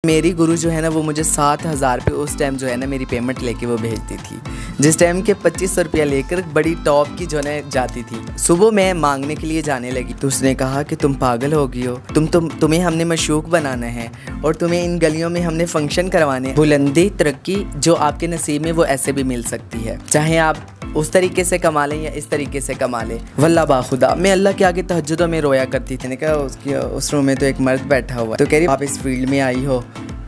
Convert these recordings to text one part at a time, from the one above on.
मेरी गुरु जो है ना वो मुझे 7,000 रुपये उस टाइम जो है ना मेरी पेमेंट लेके वो भेजती थी, जिस टाइम के 2500 रुपया लेकर बड़ी टॉप की जो है जाती थी। सुबह मैं मांगने के लिए जाने लगी तो उसने कहा कि तुम पागल हो गई हो, तुम्हें हमने मशूक बनाना है और तुम्हें इन गलियों में हमने फंक्शन करवाने। बुलंदी तरक्की जो आपके नसीब में वो ऐसे भी मिल सकती है, चाहे आप उस तरीके से कमा लें या इस तरीके से कमा लें। वल्लाह बाखुदा मैं अल्लाह के आगे तहज्जुदों में रोया करती थी। ने कहा उस रूम में तो एक मर्द बैठा हुआ है, तो कह रही आप इस फील्ड में आई हो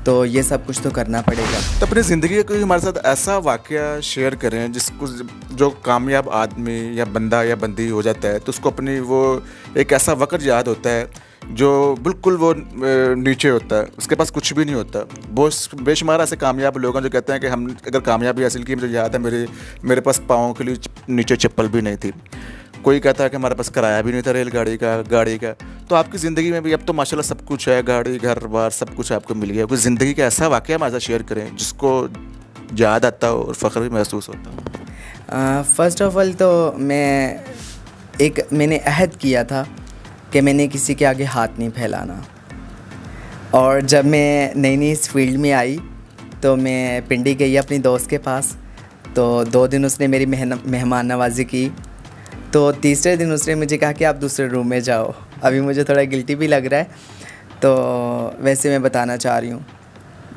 तो ये सब कुछ तो करना पड़ेगा। तो अपनी ज़िंदगी का कोई हमारे साथ ऐसा वाक़या शेयर करें जिसको जो कामयाब आदमी या बंदा या बंदी हो जाता है तो उसको अपनी वो एक ऐसा वक़्त याद होता है जो बिल्कुल वो नीचे होता है, उसके पास कुछ भी नहीं होता। बहुत बेशुमार ऐसे कामयाब लोग हैं जो कहते हैं कि हम अगर कामयाबी हासिल की, मुझे याद है मेरे पास पाँव के लिए नीचे चप्पल भी नहीं थी। कोई कहता है कि हमारे पास किराया भी नहीं था रेलगाड़ी का, गाड़ी का। तो आपकी ज़िंदगी में भी अब तो माशाल्लाह सब कुछ है, गाड़ी घर बार सब कुछ आपको मिल गया। कोई ज़िंदगी का ऐसा वाक़या हमारे साथ शेयर करें जिसको याद आता हो और फ़ख्र भी महसूस होता हो। फ़र्स्ट ऑफ ऑल तो मैंने अहद किया था कि मैंने किसी के आगे हाथ नहीं फैलाना। और जब मैं नई नई इस फील्ड में आई तो मैं पिंडी गई अपनी दोस्त के पास, तो 2 दिन उसने मेरी मेहमान नवाजी की। तो तीसरे दिन उसने मुझे कहा कि आप दूसरे रूम में जाओ। अभी मुझे थोड़ा गिल्टी भी लग रहा है, तो वैसे मैं बताना चाह रही हूँ।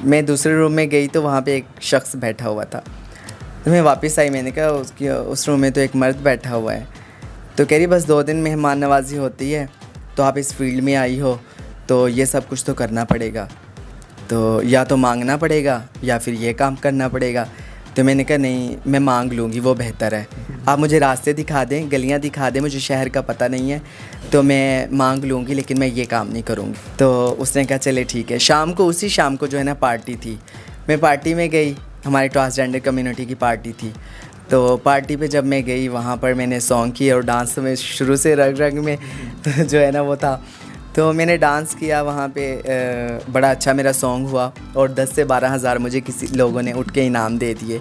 मैं दूसरे रूम में गई तो वहाँ पे एक शख्स बैठा हुआ था, तो मैं वापस आई। मैंने कहा उस रूम में तो एक मर्द बैठा हुआ है, तो कह रही बस 2 दिन मेहमान नवाजी होती है, तो आप इस फील्ड में आई हो तो ये सब कुछ तो करना पड़ेगा, तो या तो मांगना पड़ेगा या फिर ये काम करना पड़ेगा। तो मैंने कहा नहीं, मैं मांग लूँगी, वो बेहतर है। आप मुझे रास्ते दिखा दें, गलियाँ दिखा दें, मुझे शहर का पता नहीं है, तो मैं मांग लूँगी, लेकिन मैं ये काम नहीं करूँगी। तो उसने कहा चले ठीक है। उसी शाम को जो है ना पार्टी थी, मैं पार्टी में गई, हमारी ट्रांसजेंडर कम्युनिटी की पार्टी थी। तो पार्टी पे जब मैं गई वहाँ पर मैंने सॉन्ग किए और डांस में शुरू से रग रग में जो है ना वो था, तो मैंने डांस किया वहाँ पे। बड़ा अच्छा मेरा सॉन्ग हुआ और 10 से 12 हज़ार मुझे किसी लोगों ने उठ के इनाम दे दिए।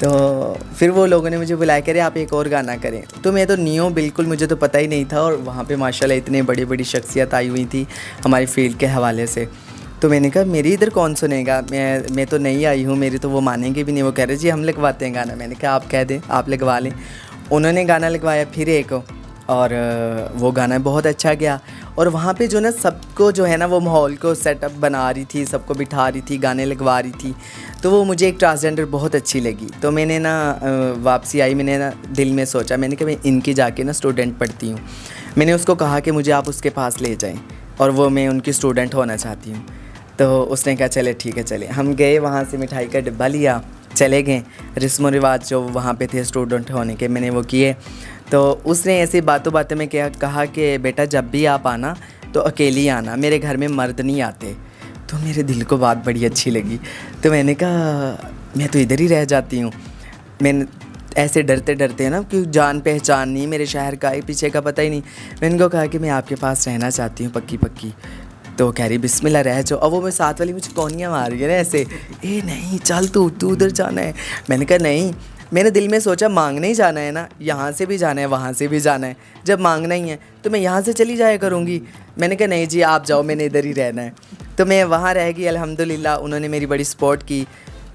तो फिर वो लोगों ने मुझे बुलाया, करे आप एक और गाना करें। तो मैं तो न्यू बिल्कुल, मुझे तो पता ही नहीं था। और वहाँ पे माशाल्लाह इतने बड़ी बड़ी शख्सियत आई हुई थी हमारी फील्ड के हवाले से। तो मैंने कहा मेरी इधर कौन सुनेगा, मैं तो नहीं आई हूँ, मेरी तो वो मानेंगे भी नहीं। वो कह रहे जी हम लगवाते हैं गाना। मैंने कहा आप कह दें, आप लगवा लें। उन्होंने गाना लगवाया फिर एक, और वो गाना बहुत अच्छा गया। और वहाँ पे जो ना सबको जो है ना वो माहौल को सेटअप बना रही थी, सबको बिठा रही थी, गाने लगवा रही थी। तो वो मुझे एक ट्रांसजेंडर बहुत अच्छी लगी। तो मैंने ना वापसी आई, मैंने ना दिल में सोचा, मैंने कहा मैं इनकी जाके ना स्टूडेंट पढ़ती हूँ। मैंने उसको कहा कि मुझे आप उसके पास ले जाएँ और वो मैं उनकी स्टूडेंट होना चाहती हूँ। तो उसने कहा चले ठीक है चले। हम गए, वहाँ से मिठाई का डिब्बा लिया, चले गए। रस्म रिवाज जो वहाँ पे थे स्टूडेंट होने के, मैंने वो किए। तो उसने ऐसी बातों में क्या कहा कि बेटा जब भी आप आना तो अकेली आना, मेरे घर में मर्द नहीं आते। तो मेरे दिल को बात बड़ी अच्छी लगी। तो मैंने कहा मैं तो इधर ही रह जाती हूँ। मैंने ऐसे डरते डरते ना, कि जान पहचान नहीं, मेरे शहर का पीछे का पता ही नहीं। मैंने उनको कहा कि मैं आपके पास रहना चाहती हूँ पक्की। तो कह रही बिस्मिल्लाह रह जाओ। अब वो मैं साथ वाली मुझे कौनियाँ मार रही है ना ऐसे, ए नहीं चल तू उधर जाना है। मैंने कहा नहीं, मैंने दिल में सोचा मांगने ही जाना है ना, यहाँ से भी जाना है वहाँ से भी जाना है। जब मांगना ही है तो मैं यहाँ से चली जाया करूँगी। मैंने कहा नहीं जी आप जाओ, मैंने इधर ही रहना है। तो मैं वहाँ रह गई। अल्हम्दुलिल्लाह उन्होंने मेरी बड़ी सपोर्ट की।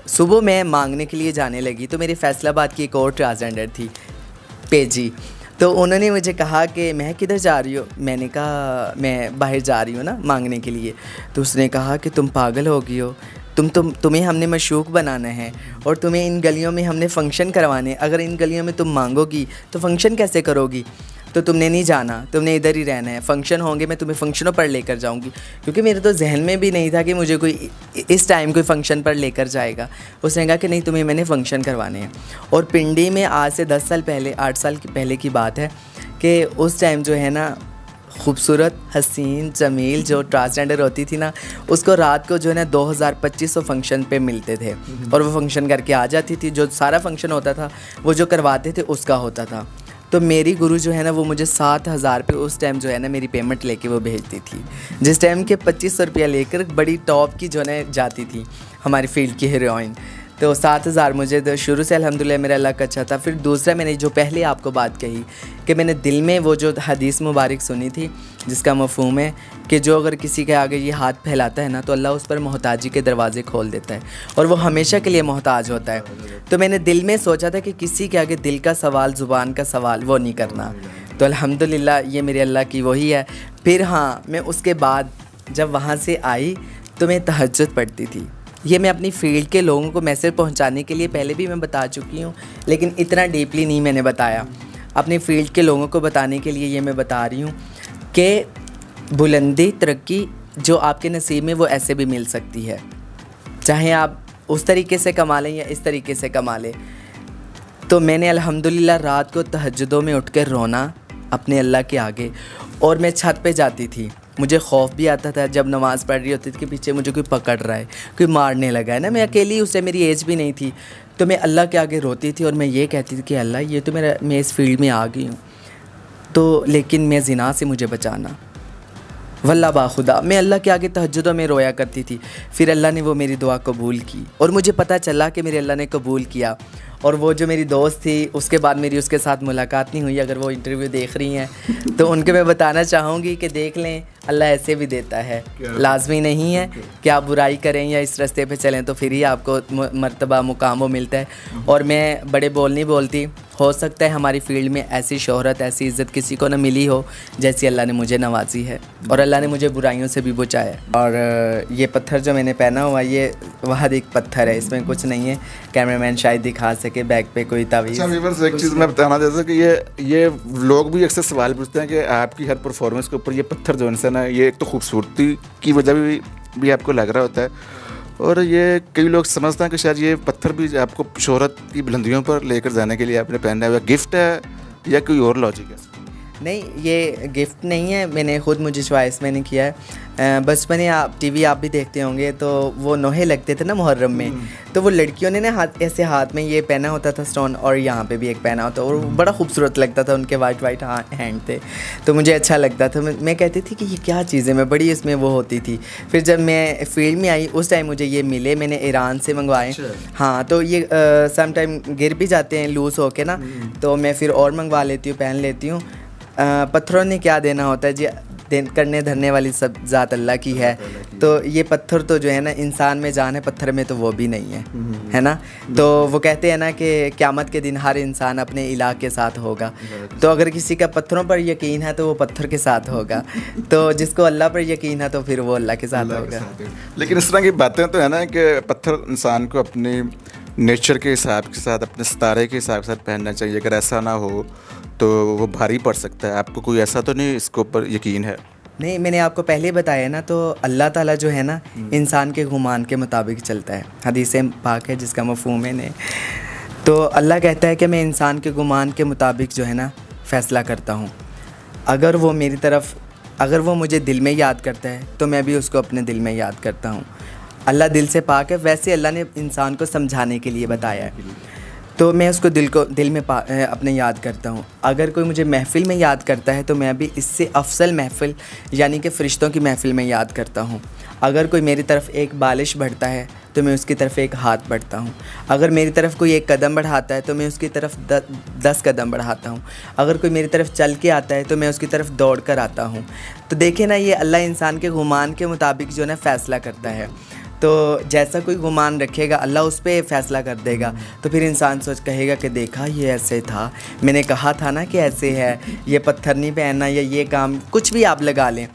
सुबह मैं मांगने के लिए जाने लगी तो मेरी फैसलाबाद की एक और ट्रांसजेंडर थी, पेजी। तो उन्होंने मुझे कहा कि मैं किधर जा रही हो। मैंने कहा मैं बाहर जा रही हूँ ना मांगने के लिए। तो उसने कहा कि तुम पागल हो गई हो, तुम्हें हमने मशूक बनाना है और तुम्हें इन गलियों में हमने फ़ंक्शन करवाने। अगर इन गलियों में तुम मांगोगी तो फ़ंक्शन कैसे करोगी, तो तुमने नहीं जाना, तुमने इधर ही रहना है। फ़ंक्शन होंगे, मैं तुम्हें फ़ंक्शनों पर लेकर जाऊंगी। क्योंकि मेरे तो जहन में भी नहीं था कि मुझे कोई इस टाइम कोई फ़ंक्शन पर लेकर जाएगा। उसने कहा कि नहीं तुम्हें मैंने फ़ंक्शन करवाने हैं। और पिंडी में आज से 10 साल पहले, 8 साल पहले की बात है कि उस टाइम जो है ना खूबसूरत हसीन जमील जो ट्रांसजेंडर होती थी ना, उसको रात को जो है ना 2000-2500 फंक्शन पे मिलते थे और वो फंक्शन करके आ जाती थी। जो सारा फंक्शन होता था वो जो करवाते थे उसका होता था। तो मेरी गुरु जो है ना वो मुझे 7,000 रुपये उस टाइम जो है ना मेरी पेमेंट लेके वो भेजती थी, जिस टाइम के 2500 रुपया लेकर बड़ी टॉप की जो है जाती थी हमारी फील्ड की हीरोइन। तो 7,000 मुझे तो शुरू से अल्हम्दुलिल्लाह मेरा लक अच्छा था। फिर दूसरा मैंने जो पहले आपको बात कही कि मैंने दिल में वो जो हदीस मुबारक सुनी थी जिसका मफ़हूम है कि जो अगर किसी के आगे ये हाथ फैलाता है ना तो अल्लाह उस पर मोहताजी के दरवाज़े खोल देता है और वो हमेशा के लिए मोहताज होता है। तो मैंने दिल में सोचा था कि किसी के आगे दिल का सवाल, ज़ुबान का सवाल वो नहीं करना। तो अल्हम्दुलिल्लाह ये मेरे अल्लाह की वही है। फिर हाँ, मैं उसके बाद जब वहाँ से आई तो मैं तहज्जुद पढ़ती थी। ये मैं अपनी फील्ड के लोगों को मैसेज पहुंचाने के लिए पहले भी मैं बता चुकी हूँ, लेकिन इतना डीपली नहीं मैंने बताया। अपनी फील्ड के लोगों को बताने के लिए ये मैं बता रही हूँ कि बुलंदी, तरक्की जो आपके नसीब में वो ऐसे भी मिल सकती है, चाहे आप उस तरीके से कमा लें या इस तरीके से कमा लें। तो मैंने अल्हम्दुलिल्लाह रात को तहज्जुदों में उठ कर रोना अपने अल्लाह के आगे, और मैं छत पे जाती थी। मुझे खौफ भी आता था जब नमाज़ पढ़ रही होती थी कि पीछे मुझे कोई पकड़ रहा है, कोई मारने लगा है ना। मैं अकेली, उससे मेरी एज भी नहीं थी, तो मैं अल्लाह के आगे रोती थी और मैं ये कहती थी कि अल्लाह ये तो मैं इस फील्ड में आ गई हूँ, तो लेकिन मैं ज़िना से मुझे बचाना। वल्लाह बाखुदा मैं अल्लाह के आगे तहज्जुदों में रोया करती थी। फिर अल्लाह ने वो मेरी दुआ कबूल की और मुझे पता चला कि मेरे अल्लाह ने कबूल किया। और वो जो मेरी दोस्त थी उसके बाद मेरी उसके साथ मुलाकात नहीं हुई। अगर वो इंटरव्यू देख रही हैं तो उनके मैं बताना चाहूँगी कि देख लें, अल्लाह ऐसे भी देता है, लाजमी नहीं है कि आप बुराई करें या इस रास्ते पे चलें तो फिर ही आपको मर्तबा मुकाम वो मिलता है। और मैं बड़े बोल नहीं बोलती, हो सकता है हमारी फील्ड में ऐसी शोहरत, ऐसी इज़्ज़त किसी को ना मिली हो जैसी अल्लाह ने मुझे नवाजी है, और अल्लाह ने मुझे बुराइयों से भी बचाया। और ये पत्थर जो मैंने पहना हुआ, ये वहाँ एक पत्थर है, इसमें कुछ नहीं है, कैमरामैन शायद दिखा सके बैक पे कोई तावीज़। अच्छा व्यूअर्स, एक चीज़ मैं बताना जैसे कि ये लोग भी अक्सर सवाल पूछते हैं कि आपकी हर परफॉर्मेंस के ऊपर ये पत्थर जो है ना, ये एक तो खूबसूरती की वजह भी आपको लग रहा होता है, और ये कई लोग समझते हैं कि शायद ये पत्थर भी आपको शोहरत की बुलंदियों पर लेकर जाने के लिए आपने पहना हुआ गिफ्ट है या कोई और लॉजिक है? नहीं, ये गिफ्ट नहीं है, मैंने ख़ुद मुझे चॉइस मैंने किया है। बचपन में आप टीवी आप भी देखते होंगे तो वो नोहे लगते थे ना मुहर्रम में, तो वो लड़कियों ने ना ऐसे हाथ में ये पहना होता था स्टोन, और यहाँ पे भी एक पहना होता, और बड़ा खूबसूरत लगता था, उनके वाइट हैंड थे, तो मुझे अच्छा लगता था। मैं कहती थी कि ये क्या चीज़ है, मैं बड़ी इसमें वो होती थी। फिर जब मैं फील्ड में आई उस टाइम मुझे ये मिले, मैंने ईरान से मंगवाए। हाँ, तो ये सम टाइम गिर भी जाते हैं लूज़ होके ना, तो मैं फिर और मंगवा लेती हूँ, पहन लेती हूँ। पत्थरों ने क्या देना होता है जी, करने धरने वाली सब ज़ात अल्लाह की है। तो ये पत्थर तो जो है ना, इंसान में जान है, पत्थर में तो वो भी नहीं है ना। तो वो कहते हैं ना कि क़यामत के दिन हर इंसान अपने इलाक़ के साथ होगा, तो अगर किसी का पत्थरों पर यकीन है तो वो पत्थर के साथ होगा, तो जिसको अल्लाह पर यकीन है तो फिर वो अल्लाह के साथ होगा। लेकिन इस तरह की बातें तो है ना कि पत्थर इंसान को अपने नेचर के हिसाब के साथ, अपने सितारे के हिसाब के साथ पहनना चाहिए। अगर ऐसा ना हो तो वो भारी पड़ सकता है। आपको कोई ऐसा तो नहीं इसके ऊपर यकीन है? नहीं, मैंने आपको पहले बताया ना, तो अल्लाह ताला जो है ना इंसान के गुमान के मुताबिक चलता है। हदीस पाक है जिसका मफ़हूम है नहीं, तो अल्लाह कहता है कि मैं इंसान के गुमान के मुताबिक जो है ना फ़ैसला करता हूँ। अगर वो मेरी तरफ, अगर वो मुझे दिल में याद करता है तो मैं भी उसको अपने दिल में याद करता हूँ। अल्लाह दिल से पाक है, वैसे अल्लाह ने इंसान को समझाने के लिए बताया है, तो मैं उसको दिल में अपने याद करता हूँ। अगर कोई मुझे महफ़िल में याद करता है तो मैं भी इससे अफसल महफ़िल यानी कि फ़रिश्तों की महफ़िल में याद करता हूँ। अगर कोई मेरी तरफ एक बालिश बढ़ता है तो मैं उसकी तरफ एक हाथ बढ़ता हूँ। अगर मेरी तरफ कोई एक कदम बढ़ाता है तो मैं उसकी तरफ 10 कदम बढ़ाता हूँ। अगर कोई मेरी तरफ चल के आता है तो मैं उसकी तरफ दौड़ कर आता हूँ। तो देखिए ना, ये अल्लाह इंसान के गुमान के मुताबिक जो है ना फ़ैसला करता है। तो जैसा कोई गुमान रखेगा अल्लाह उस पर फ़ैसला कर देगा। तो फिर इंसान सोच कहेगा कि देखा ये ऐसे था, मैंने कहा था ना कि ऐसे है, ये पत्थर नहीं पहनना या ये काम कुछ भी आप लगा लें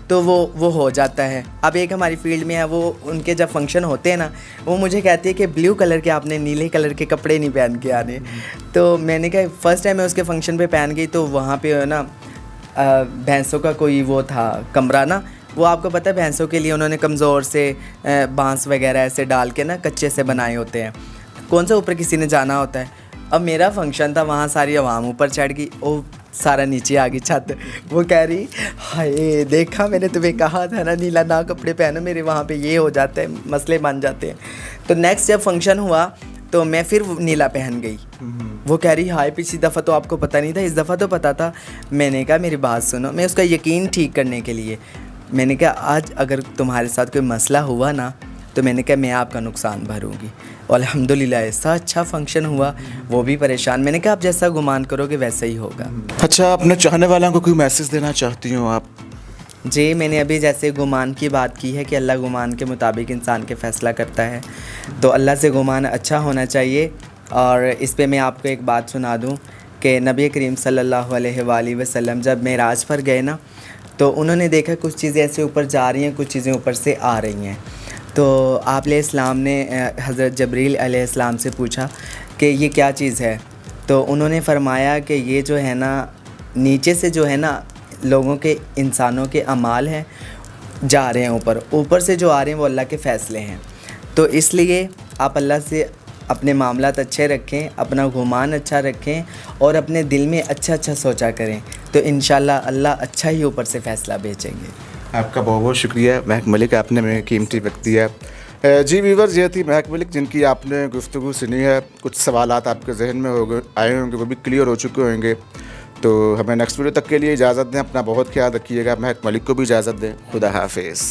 तो वो हो जाता है। अब एक हमारी फील्ड में है, वो उनके जब फंक्शन होते हैं ना, वो मुझे कहती है कि ब्लू कलर के आपने नीले कलर के कपड़े नहीं पहन के आने। तो मैंने कहा फ़र्स्ट टाइम मैं उसके फंक्शन पे पहन गई, तो वहाँ पे ना भैंसों का कोई वो था कमरा ना, वो आपको पता है भैंसों के लिए उन्होंने कमज़ोर से बांस वगैरह ऐसे डाल के ना कच्चे से बनाए होते हैं, कौन सा ऊपर किसी ने जाना होता है। अब मेरा फंक्शन था, वहाँ सारी आवाम ऊपर चढ़ गई, ओ सारा नीचे आ गई छत। वो कह रही हाय देखा मैंने तुम्हें कहा था ना नीला ना कपड़े पहनो, मेरे वहाँ पे ये हो जाता है, मसले बन जाते हैं। तो नेक्स्ट जब फंक्शन हुआ तो मैं फिर नीला पहन गई। वो कह रही हाय पिछली दफ़ा तो आपको पता नहीं था, इस दफ़ा तो पता था। मैंने कहा मेरी बात सुनो, मैं उसका यकीन ठीक करने के लिए मैंने कहा आज अगर तुम्हारे साथ कोई मसला हुआ ना, तो मैंने कहा मैं आपका नुकसान भरूंगी। और अल्हम्दुलिल्लाह ऐसा अच्छा फंक्शन हुआ, वो भी परेशान। मैंने कहा आप जैसा गुमान करोगे वैसा ही होगा। अच्छा, अपने चाहने वालों को कोई मैसेज देना चाहती हो आप? जी, मैंने अभी जैसे गुमान की बात की है कि अल्लाह गुमान के मुताबिक इंसान के फ़ैसला करता है, तो अल्लाह से गुमान अच्छा होना चाहिए। और इस पे मैं आपको एक बात सुना दूं कि नबी करीम सल्लल्लाहु अलैहि वसल्लम जब मेराज पर गए ना, तो उन्होंने देखा कुछ चीज़ें ऐसे ऊपर जा रही हैं, कुछ चीज़ें ऊपर से आ रही हैं। तो आप अलैहिस्सलाम ने हज़रत जबरील अलैहिस्सलाम से पूछा कि ये क्या चीज़ है, तो उन्होंने फ़रमाया कि ये जो है ना, नीचे से जो है ना लोगों के, इंसानों के अमाल हैं, जा रहे हैं ऊपर, ऊपर से जो आ रहे हैं वो अल्लाह के फ़ैसले हैं। तो इसलिए आप अल्लाह से अपने मामलात अच्छे रखें, अपना गुमान अच्छा रखें और अपने दिल में अच्छा अच्छा सोचा करें, तो इंशाल्लाह अल्लाह अच्छा ही ऊपर से फ़ैसला भेजेंगे। आपका बहुत बहुत शुक्रिया महक मलिक, आपने मेरे कीमती वक्त दिया। जी व्यूवर्स, ये थी महक मलिक जिनकी आपने गुफ्तगू सुनी है। कुछ सवालात आपके जहन में आए होंगे, वो भी क्लियर हो चुके होंगे। तो हमें नेक्स्ट वीडियो तक के लिए इजाज़त दें। अपना बहुत ख्याल रखिएगा। महक मलिक को भी इजाज़त दें। खुदा हाफिज़।